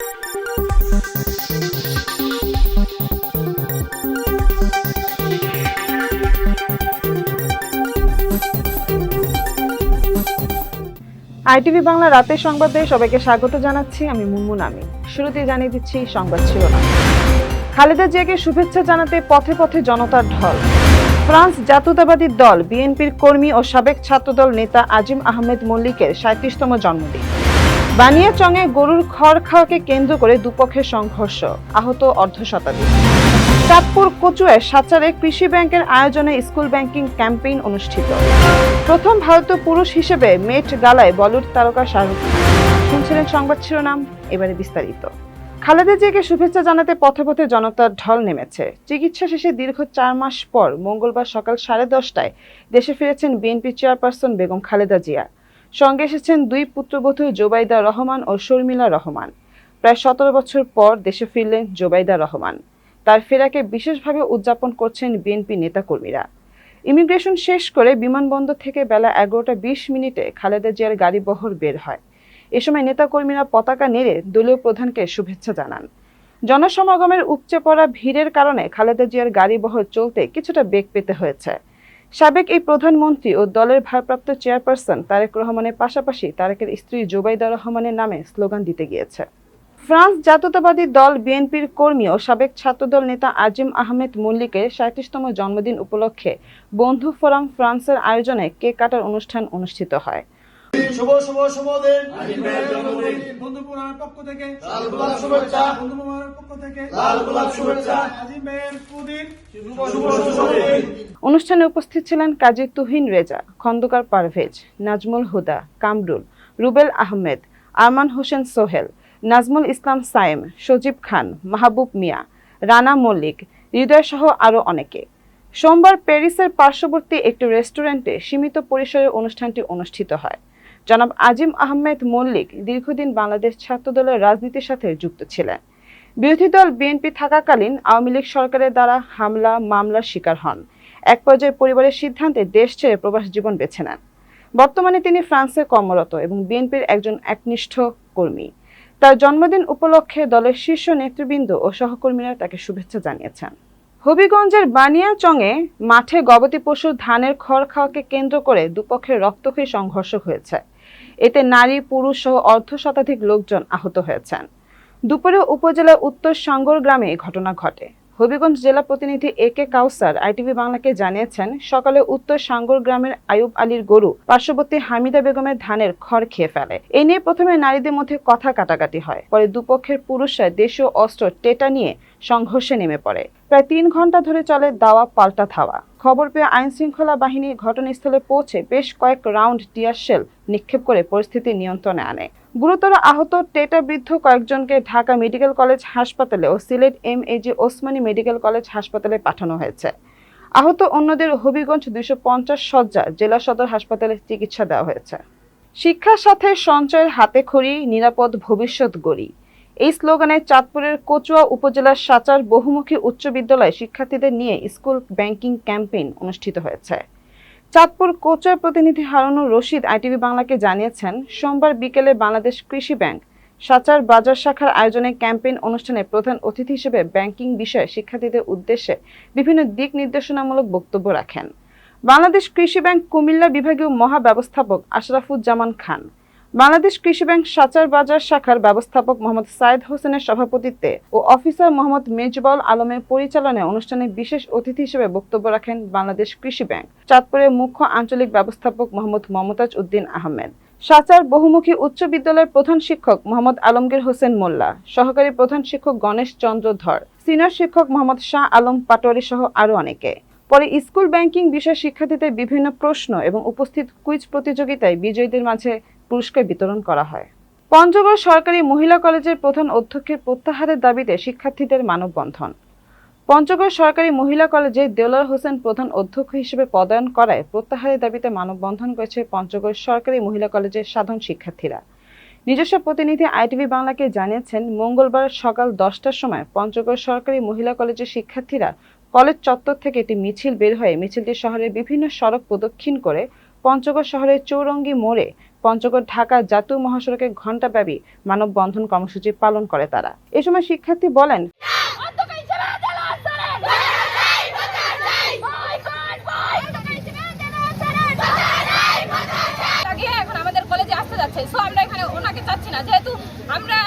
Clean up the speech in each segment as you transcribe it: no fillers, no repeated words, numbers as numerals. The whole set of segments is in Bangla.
আইটিভি বাংলা রাতের সংবাদে সবাইকে স্বাগত জানাচ্ছি। আমি মুনমুন আমিন। শুরুতেই জানিয়ে দিচ্ছি সংবাদ শিরোনাম। খালেদা জিয়াকে শুভেচ্ছা জানাতে পথে পথে জনতার ঢল। ফ্রান্স জাতীয়তাবাদী দল বিএনপির কর্মী ও সাবেক ছাত্রদল নেতা আজিম আহমেদ মল্লিকের ৩৭তম জন্মদিন। বানিয়াচংয়ে গরুর খড় খাওয়াকে কেন্দ্র করে দুপক্ষের সংঘর্ষ, আহত অর্ধশতাধিক। চাঁদপুর কচুয়ায় সাচারে কৃষি ব্যাংকের আয়োজনে স্কুল ব্যাংকিং ক্যাম্পেইন অনুষ্ঠিত। প্রথম ভারতীয় পুরুষ হিসেবে মেট গালায় বলিউড তারকা শাহরুখ খান। শুনছিলেন সংবাদ শিরোনাম, এবারে বিস্তারিত। খালেদা জিয়াকে শুভেচ্ছা জানাতে পথে পথে জনতার ঢল নেমেছে। চিকিৎসা শেষে দীর্ঘ ৪ মাস পর মঙ্গলবার সকাল 10:30টায় দেশে ফিরেছেন বিএনপি চেয়ারপারসন বেগম খালেদা জিয়া। সঙ্গে এসেছেন দুই পুত্রবধূ জোবাইদা রহমান ও শর্মিলা রহমান। প্রায় 17 বছর পর দেশে ফিরলেন জোবাইদা রহমান। তার ফেরাকে বিশেষভাবে উদযাপন করছেন বিএনপি নেতাকর্মীরা। ইমিগ্রেশন শেষ করে বিমানবন্দর থেকে বেলা 11:20 খালেদা জিয়ার গাড়িবহর বের হয়। এ সময় নেতাকর্মীরা পতাকা নেড়ে দলীয় প্রধানকে শুভেচ্ছা জানান। জনসমাগমের উপচে পড়া ভিড়ের কারণে খালেদা জিয়ার গাড়িবহর চলতে কিছুটা বেগ পেতে হয়েছে। সাবেক এই প্রধানমন্ত্রী ও দলের ভারপ্রাপ্ত চেয়ারপারসন তারেক রহমানের পাশাপাশি তারেকের স্ত্রী জোবাইদা রহমানের নামে স্লোগান দিতে গিয়েছে। ফ্রান্স জাতীয়তাবাদী দল বিএনপির কর্মী ও সাবেক ছাত্রদল নেতা আজিম আহমেদ মল্লিকের ৩৭তম জন্মদিন উপলক্ষে বন্ধু ফোরাম ফ্রান্সের আয়োজনে কেক কাটার অনুষ্ঠান অনুষ্ঠিত হয়। শুভ শুভ শুভদিন বন্ধু ফোরামের পক্ষ থেকে লাল গোলাপ শুভেচ্ছা, বন্ধু ফোরামের পক্ষ থেকে লাল গোলাপ শুভেচ্ছা, আজিম ভাইয়ের প্রতিদিন শুভ শুভদিন। অনুষ্ঠানে উপস্থিত ছিলেন কাজী তুহিন রেজা, খন্দকার পারভেজ, নাজমুল হুদা, কামরুল, রুবেল আহমেদ, আরমান হোসেন সোহেল, নাজমুল ইসলাম সায়েম, সজীব খান, মাহবুব মিয়া, রানা মল্লিক, হৃদয় সহ আরও অনেকে। সোমবার প্যারিসের পার্শ্ববর্তী একটি রেস্টুরেন্টে সীমিত পরিসরে অনুষ্ঠানটি অনুষ্ঠিত হয়। জনাব আজিম আহমেদ মল্লিক দীর্ঘদিন বাংলাদেশ ছাত্রদলের রাজনীতির সাথে যুক্ত ছিলেন। বিরোধী দল বিএনপি থাকাকালীন আওয়ামী লীগ সরকারের দ্বারা হামলা মামলার শিকার হন। এক পর্যায়ে পরিবারের সিদ্ধান্তে দেশ ছেড়ে প্রবাস জীবন বেছে নেন। বর্তমানে তিনি ফ্রান্সে কর্মরত এবং বিএনপির একজন একনিষ্ঠ কর্মী। তার জন্মদিন উপলক্ষে দলের শীর্ষ নেতৃবৃন্দ ও সহকর্মীরা তাকে শুভেচ্ছা জানিয়েছেন। হবিগঞ্জের বানিয়াচংয়ে মাঠে গবাদি পশুর ধানের খড় খাওয়াকে কেন্দ্র করে দুপক্ষের রক্তক্ষয়ী সংঘর্ষ হয়েছে। এতে নারী পুরুষ সহ অর্ধশতাধিক লোকজন আহত হয়েছেন। দুপুরে উপজেলার উত্তর সাঙ্গর গ্রামে এই ঘটনা ঘটে। হবিগঞ্জ জেলা প্রতিনিধি AK কাউসার আইটিভি বাংলাকে জানিয়েছেন, সকালে উত্তর সাঙ্গর গ্রামের আয়ুব আলীর গরু পার্শ্ববর্তী হামিদা বেগমের ধানের খড় খেয়ে ফেলে। এ নিয়ে প্রথমে নারীদের মধ্যে কথা কাটাকাটি হয়। পরে দুপক্ষের পুরুষরা দেশীয় অস্ত্র টেটা নিয়ে সংঘর্ষে নেমে পড়ে। প্রায় 3 ঘন্টা ধরে চলে দাওয়া পাল্টা ধাওয়া। খবর পেয়ে আইন শৃঙ্খলা বাহিনী ঘটনাস্থলে পৌঁছে বেশ কয়েক রাউন্ড টিয়ার শেল নিক্ষেপ করে পরিস্থিতি নিয়ন্ত্রণে আনে। গুরুতর আহত টেটাবিদ্ধ কয়েকজনকে ঢাকা মেডিকেল কলেজ হাসপাতালে ও Sylhet MAG Osmani medical college হাসপাতালে পাঠানো হয়েছে। আহত অন্যদের হবিগঞ্জ 250 শয্যা জেলা সদর হাসপাতালে চিকিৎসা দেওয়া হয়েছে। শিক্ষার সাথে সঞ্চয়ের হাতেখড়ি, নিরাপদ ভবিষ্যৎ গড়ি, এই স্লোগানে চাঁদপুরের কচুয়া উপজেলার সাচার বহুমুখী উচ্চ বিদ্যালয় শিক্ষার্থীদের নিয়ে স্কুল ব্যাংকিং ক্যাম্পেইন অনুষ্ঠিত হয়েছে। চাঁদপুর কচুয়ার প্রতিনিধি হারুনুর রশিদ আইটিভি বাংলাকে জানিয়েছেন, সোমবার বিকেলে বাংলাদেশ কৃষি ব্যাংক সাচার বাজার শাখার আয়োজনে ক্যাম্পেইন অনুষ্ঠানে প্রধান অতিথি হিসেবে ব্যাংকিং বিষয়ে শিক্ষার্থীদের উদ্দেশ্যে বিভিন্ন দিক নির্দেশনামূলক বক্তব্য রাখেন বাংলাদেশ কৃষি ব্যাংক কুমিল্লা বিভাগীয় মহাব্যবস্থাপক আশরাফুজ্জামান খান। বাংলাদেশ কৃষি ব্যাংক সাচার বাজার শাখার ব্যবস্থাপক মোহাম্মদ সাইদ হোসেনের সভাপতিত্বে ও অফিসার মোহাম্মদ মেজবাউল আলমের পরিচালনায় অনুষ্ঠানে বিশেষ অতিথি হিসেবে বক্তব্য রাখেন বাংলাদেশ কৃষি ব্যাংক চাঁদপুরের মুখ্য আঞ্চলিক ব্যবস্থাপক মোহাম্মদ মমতাজ উদ্দিন আহমেদ, সাচার বহুমুখী উচ্চ বিদ্যালয়ের প্রধান শিক্ষক মোহাম্মদ আলমগীর হোসেন মোল্লা, সহকারী প্রধান শিক্ষক গণেশ চন্দ্র ধর, সিনিয়র শিক্ষক মোহাম্মদ শাহ আলম পাটোয়ারি সহ আরও অনেকে। পরে স্কুল ব্যাংকিং বিষয়ে শিক্ষার্থীদের বিভিন্ন প্রশ্ন এবং উপস্থিত কুইজ প্রতিযোগিতায় বিজয়ীদের মাঝে পুরস্কার বিতরণ করা হয়। পঞ্চগড় সরকারি মহিলা কলেজের প্রধান অধ্যক্ষের প্রত্যাহারের দাবিতে শিক্ষার্থীদের মানববন্ধন। পঞ্চগড় সরকারি মহিলা কলেজে দেলোয়ার হোসেন প্রধান অধ্যক্ষ হিসেবে পদায়ন করায় প্রত্যাহারের দাবিতে মানববন্ধন করেছে পঞ্চগড় সরকারি মহিলা কলেজের সাধারণ শিক্ষার্থীরা। নিজস্ব প্রতিনিধি আইটিভি বাংলাকে জানিয়েছেন, মঙ্গলবার সকাল 10টার সময় পঞ্চগড় সরকারি মহিলা কলেজের শিক্ষার্থীরা কলেজ চত্বর থেকে একটি মিছিল বের হয়ে মিছিলটি শহরের বিভিন্ন সড়ক প্রদক্ষিণ করে পঞ্চগড় শহরের চৌরঙ্গি মোড়ে পঞ্চগড় ঢাকা জাতীয় মহাসড়কে ঘণ্টাব্যাপী মানববন্ধন কর্মসূচি পালন করে তারা। এ সময় শিক্ষার্থী বলেন, এখন আমাদের কলেজে আসতে যাচ্ছে, সো আমরা এখানে ওনাকে চাচ্ছি না, যেহেতু আমরা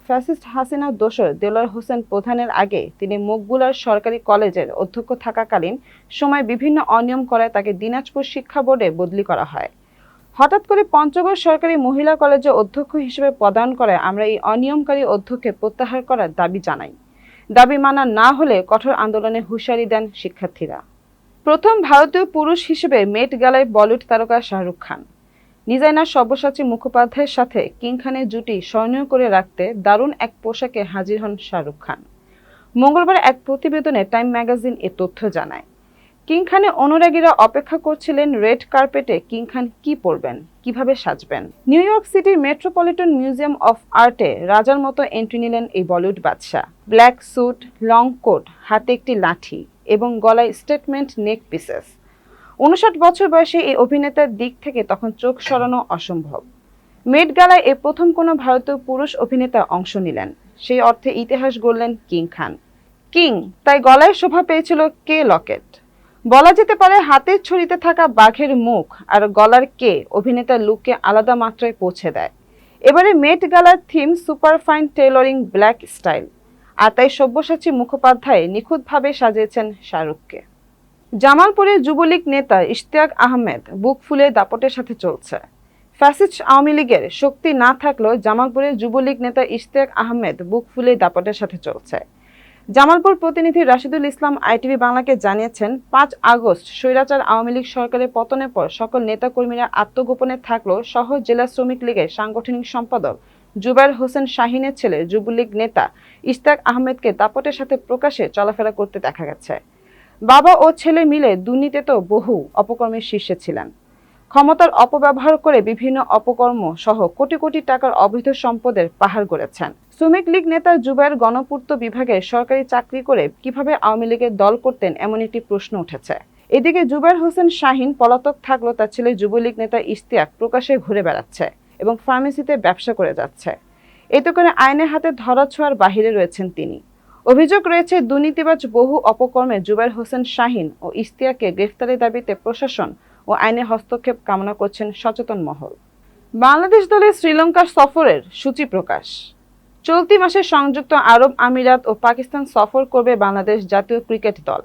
ফ্যাসিস্ট হাসিনার দোসর দেলোয়ার হোসেন প্রধানের আগে তিনি মকবুলার সরকারি কলেজের অধ্যক্ষ থাকাকালীন সময় বিভিন্ন অনিয়ম করায় তাকে দিনাজপুর শিক্ষা বোর্ডে বদলি করা হয়। হঠাৎ করে পঞ্চগড় সরকারি মহিলা কলেজে অধ্যক্ষ হিসেবে পদায়ন করায় আমরা এই অনিয়মকারী অধ্যক্ষকে প্রত্যাহার করার দাবি জানাই। দাবি মানা না হলে কঠোর আন্দোলনে হুঁশিয়ারি দেন শিক্ষার্থীরা। প্রথম ভারতীয় পুরুষ হিসেবে মেট গালায় বলিউড তারকা শাহরুখ খান। ডিজাইনার সব্যসাচী মুখোপাধ্যায়ের সাথে কিং খানের জুটি স্মরণীয় করে রাখতে দারুণ এক পোশাকে হাজির হন শাহরুখ খান। মঙ্গলবার এক প্রতিবেদনে টাইম ম্যাগাজিন এ তথ্য জানায়। কিং খানের অনুরাগীরা অপেক্ষা করছিলেন রেড কার্পেটে কিং খান কি পরবেন, কিভাবে সাজবেন। নিউ ইয়র্ক সিটির মেট্রোপলিটন মিউজিয়াম অফ আর্টে রাজার মতো এন্ট্রি নিলেন এই বলিউড বাদশা। ব্ল্যাক স্যুট, লং কোট, হাতে একটি লাঠি এবং গলায় স্টেটমেন্ট নেক পিসেস। 59 বছর বয়সে এই অভিনেতার দিক থেকে তখন চোখ সরানো অসম্ভব। মেট গালায় এ প্রথম কোনো ভারতীয় পুরুষ অভিনেতা অংশ নিলেন। সেই অর্থে ইতিহাস গড়লেন কিং খান। কিং, তাই গলায় শোভা পেয়েছিল কে লকেট। বলা যেতে পারে হাতের ছড়িতে থাকা বাঘের মুখ আর গলার কে অভিনেতার লুককে আলাদা মাত্রায় পৌঁছে দেয়। এবারে মেট গালার theme super fine tailoring black style, আর তাই সব্যসাচী মুখোপাধ্যায় নিখুঁতভাবে সাজিয়েছেন শাহরুখকে। জামালপুরের যুবলীগ নেতা ইশতিয়াক আহমেদ বুক ফুলে দাপটের সাথে চলছে। ফ্যাসিস্ট আওয়ামী লীগের শক্তি না থাকলেও জামালপুরের যুবলীগ নেতা ইশতিয়াক আহমেদ বুক ফুলে দাপটের সাথে চলছে। জামালপুর প্রতিনিধি রাশিদুল ইসলাম আইটিভি বাংলাকে জানিয়েছেন, 5 আগস্ট স্বৈরাচার আওয়ামী লীগ সরকারের পতনের পর সকল নেতাকর্মীরা আত্মগোপনে থাকলেও শহর জেলা শ্রমিক লীগের সাংগঠনিক সম্পাদক জুবায়ের হোসেন শাহিনের ছেলে যুবলীগ নেতা ইশতিয়াক আহমেদকে দাপটের সাথে প্রকাশ্যে চলাফেরা করতে দেখা গেছে। বাবা ও ছেলে মিলে দুর্নীতিতে বহু অপকর্মের শীর্ষে ছিলেন। ক্ষমতার অপব্যবহার করে বিভিন্ন অপকর্ম সহ কোটি কোটি টাকার অবৈধ সম্পদের পাহাড় গড়েছেন। শ্রমিক লীগ নেতা জুবায়ের গণপূর্ত বিভাগে সরকারি চাকরি করে কিভাবে আওয়ামী লীগের দল করতেন এমন একটি প্রশ্ন উঠেছে। এদিকে জুবায়ের হোসেন শাহিন পলাতক থাকলেও তার ছেলে যুবলীগ নেতা ইশতিয়াক প্রকাশ্যে ঘুরে বেড়াচ্ছে এবং ফার্মেসিতে ব্যবসা করে যাচ্ছে। এতে করে আইনের হাতে ধরাছোঁয়ার বাহিরে রয়েছেন তিনি। অভিযোগ রয়েছে দুর্নীতিবাজ বহু অপকর্মে জুবায়ের হোসেন শাহিন ও ইশতিয়াককে গ্রেফতারের দাবিতে প্রশাসন ও আইনের হস্তক্ষেপ কামনা করছেন সচেতন মহল। বাংলাদেশ দলের শ্রীলঙ্কা সফরের সূচি প্রকাশ। চলতি মাসে সংযুক্ত আরব আমিরাত ও পাকিস্তান সফর করবে বাংলাদেশ জাতীয় ক্রিকেট দল।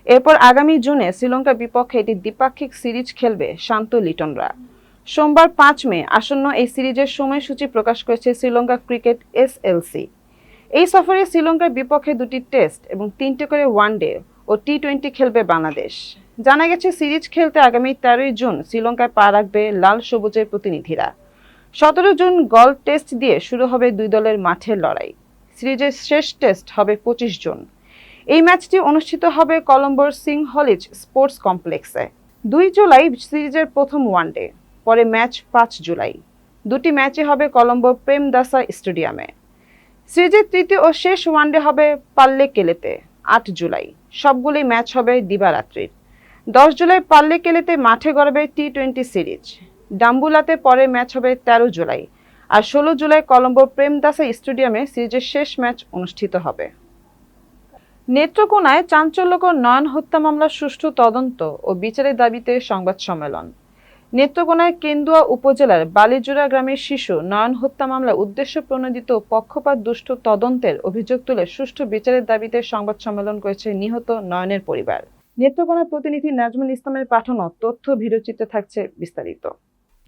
এরপর আগামী জুনে শ্রীলঙ্কার বিপক্ষে একটি দ্বিপাক্ষিক সিরিজ খেলবে শান্ত লিটনরা। সোমবার 5 মে আসন্ন এই সিরিজের সময়সূচি প্রকাশ করেছে শ্রীলঙ্কা ক্রিকেট SLC। এই সফরে শ্রীলঙ্কার বিপক্ষে 2টি টেস্ট এবং 3টে করে ওয়ানডে ও T20 খেলবে বাংলাদেশ। জানা গেছে সিরিজ খেলতে আগামী 13 জুন শ্রীলঙ্কায় পা রাখবে লাল সবুজের প্রতিনিধিরা। 17 জুন গল টেস্ট দিয়ে শুরু হবে দুই দলের মাঠের লড়াই। সিরিজের শেষ টেস্ট হবে 25 জুন। এই ম্যাচটি অনুষ্ঠিত হবে কলম্বোর সিংহলিজ স্পোর্টস কমপ্লেক্সে। 2 জুলাই সিরিজের প্রথম ওয়ানডে, পরে ম্যাচ 5 জুলাই। 2টি ম্যাচই হবে কলম্বোর প্রেমদাসা স্টেডিয়ামে। সিরিজের তৃতীয় ও শেষ ওয়ানডে হবে পাল্লেকেলেতে 8 জুলাই। সবগুলোই ম্যাচ হবে দিবারাত্রির। 10 জুলাই পাল্লেকেলেতে মাঠে গড়াবে T20 সিরিজ। ডাম্বুলাতে পরের ম্যাচ হবে 13 জুলাই। আর 16 জুলাই কলম্বোর প্রেমদাসা স্টেডিয়ামে সিরিজের শেষ ম্যাচ অনুষ্ঠিত হবে। নেত্রকোনায় চাঞ্চল্যকর নয়ন হত্যা মামলার সুষ্ঠু তদন্ত ও বিচারের দাবিতে সংবাদ সম্মেলন। নেত্রকোনার কেন্দুয়া উপজেলার বালিজোড়া গ্রামের শিশু নয়ন হত্যা মামলার উদ্দেশ্য প্রণোদিত পক্ষপাত দুষ্ট তদন্তের অভিযোগ তুলে সুষ্ঠু বিচারের দাবিতে সংবাদ সম্মেলন করেছে নিহত নয়নের পরিবার। নেত্রকোনার প্রতিনিধি নাজমুল ইসলামের পাঠানো তথ্য ভিডিওচিত্রে থাকছে বিস্তারিত।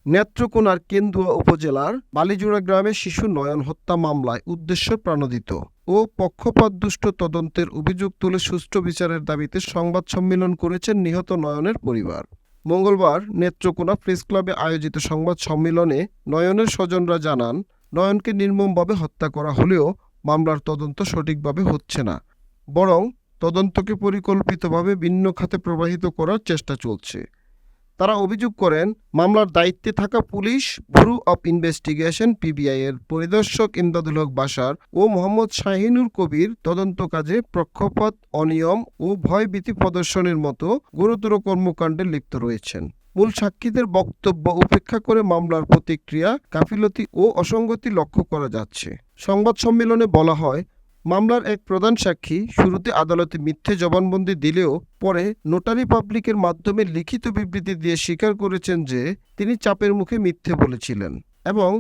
নেত্রকোনার কেন্দুয়া উপজেলার বালিজোড়া গ্রামের শিশু নয়ন হত্যা মামলায় উদ্দেশ্য প্রণোদিত ও পক্ষপাতদুষ্ট তদন্তের অভিযোগ তুলে সুষ্ঠু বিচারের দাবিতে সংবাদ সম্মেলন করেছেন নিহত নয়নের পরিবার। মঙ্গলবার নেত্রকোনা প্রেস ক্লাবে আয়োজিত সংবাদ সম্মেলনে নয়নের স্বজনরা জানান, নয়নকে নির্মমভাবে হত্যা করা হলেও মামলার তদন্ত সঠিকভাবে হচ্ছে না, বরং তদন্তকে পরিকল্পিতভাবে ভিন্ন খাতে প্রবাহিত করার চেষ্টা চলছে। তারা অভিযোগ করেন, মামলার দায়িত্বে থাকা police, bureau of investigation PBI এর পরিদর্শক ইমদাদুল হক বাশার ও মোহাম্মদ শাহিনুর কবির তদন্ত কাজে পক্ষপাত, অনিয়ম ও ভয়ভীতি প্রদর্শনের মতো গুরুতর কর্মকাণ্ডে লিপ্ত রয়েছেন। মূল সাক্ষীদের বক্তব্য উপেক্ষা করে মামলার প্রতিক্রিয়া, গাফিলতি ও অসঙ্গতি লক্ষ্য করা যাচ্ছে। সংবাদ সম্মেলনে বলা হয়, মামলার এক প্রধান সাক্ষী শুরুতে আদালতে মিথ্যে জবানবন্দি দিলেও পরে নোটারি পাবলিকের মাধ্যমে লিখিত বিবৃতি দিয়ে স্বীকার করেছেন যে তিনি চাপের মুখে মিথ্যে বলেছিলেন এবং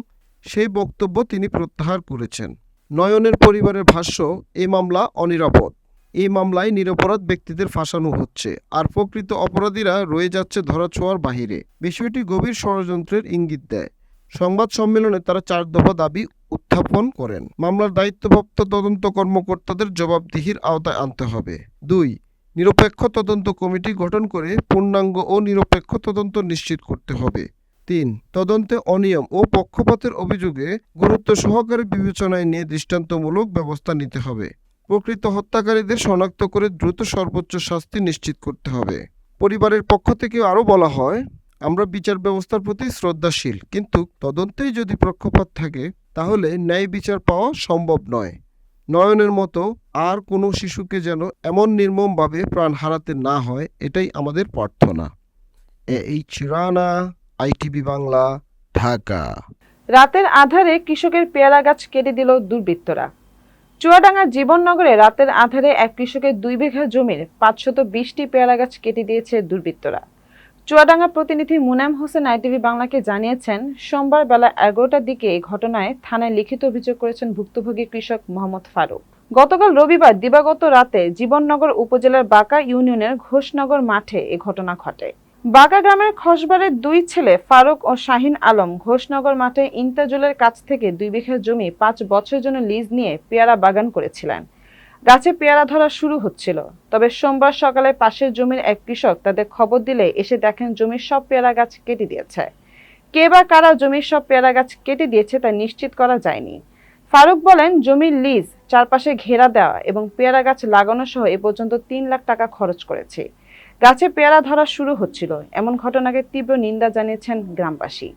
সেই বক্তব্য তিনি প্রত্যাহার করেছেন। নয়নের পরিবারের ভাষ্য, এই মামলা অনিরাপদ। এই মামলায় নিরপরাধ ব্যক্তিদের ফাঁসানো হচ্ছে, আর প্রকৃত অপরাধীরা রয়ে যাচ্ছে ধরাছোঁয়ার বাহিরে। বিষয়টি গভীর ষড়যন্ত্রের ইঙ্গিত দেয়। সংবাদ সম্মেলনে তারা 4 দফা দাবি উত্থাপন করেন। মামলার দায়িত্বপ্রাপ্ত তদন্ত কর্মকর্তাদের জবাবদিহির আওতায় আনতে হবে। 2. নিরপেক্ষ তদন্ত কমিটি গঠন করে পূর্ণাঙ্গ ও নিরপেক্ষ তদন্ত নিশ্চিত করতে হবে। 3. তদন্তে অনিয়ম ও পক্ষপাতের অভিযোগে গুরুত্ব সহকারে বিবেচনায় নিয়ে দৃষ্টান্তমূলক ব্যবস্থা নিতে হবে। প্রকৃত হত্যাকারীদের শনাক্ত করে দ্রুত সর্বোচ্চ শাস্তি নিশ্চিত করতে হবে। পরিবারের পক্ষ থেকে আরও বলা হয়, আমরা বিচার ব্যবস্থার প্রতি শ্রদ্ধাশীল, কিন্তু তদন্তেই যদি পক্ষপাত থাকে তাহলে ন্যায় বিচার পাওয়া সম্ভব নয়। নয়নের মতো আর কোনো শিশুকে যেন এমন নির্মমভাবে প্রাণ হারাতে না হয়, এটাই আমাদের প্রার্থনা। H Rana, ITV Bangla, Dhaka. রাতের আধারে কৃষকের পেয়ারা গাছ কেটে দিল দুর্বৃত্তরা। চুয়াডাঙ্গার জীবননগরে রাতের আধারে এক কৃষকের 2 বিঘা জমির 520টি পেয়ারা গাছ কেটে দিয়েছে দুর্বৃত্তরা। চুয়াডাঙ্গা প্রতিনিধি মুনাম হোসেন আইটিভি বাংলাকে জানিয়েছেন, সোমবার বেলা 11টার দিকে এই ঘটনায় থানায় লিখিত অভিযোগ করেছেন ভুক্তভোগী কৃষক মোহাম্মদ ফারুক। গতকাল রবিবার দিবাগত রাতে জীবননগর উপজেলার বাঁকা ইউনিয়নের ঘোষনগর মাঠে এ ঘটনা ঘটে। বাঁকা গ্রামের খসবারের 2 ছেলে ফারুক ও শাহিন আলম ঘোষনগর মাঠে ইন্তাজুলের কাছ থেকে 2 বিঘা জমি 5 বছরের জন্য লিজ নিয়ে পেয়ারা বাগান করেছিলেন। গাছে পেয়ারা ধরা শুরু হচ্ছিল, তবে সোমবার সকালে পাশের জমির এক কৃষক তাদের খবর দিলে এসে দেখেন জমির সব পেয়ারা গাছ কেটে দিয়েছে। কে বা কারা জমির সব পেয়ারা গাছ কেটে দিয়েছে তা নিশ্চিত করা যায়নি। ফারুক বলেন, জমির লিজ, চারপাশে ঘেরা দেওয়া এবং পেয়ারা গাছ লাগানো সহ এ পর্যন্ত 3 লাখ টাকা খরচ করেছে। গাছে পেয়ারা ধরা শুরু হচ্ছিল, এমন ঘটনাকে তীব্র নিন্দা জানিয়েছেন গ্রামবাসী।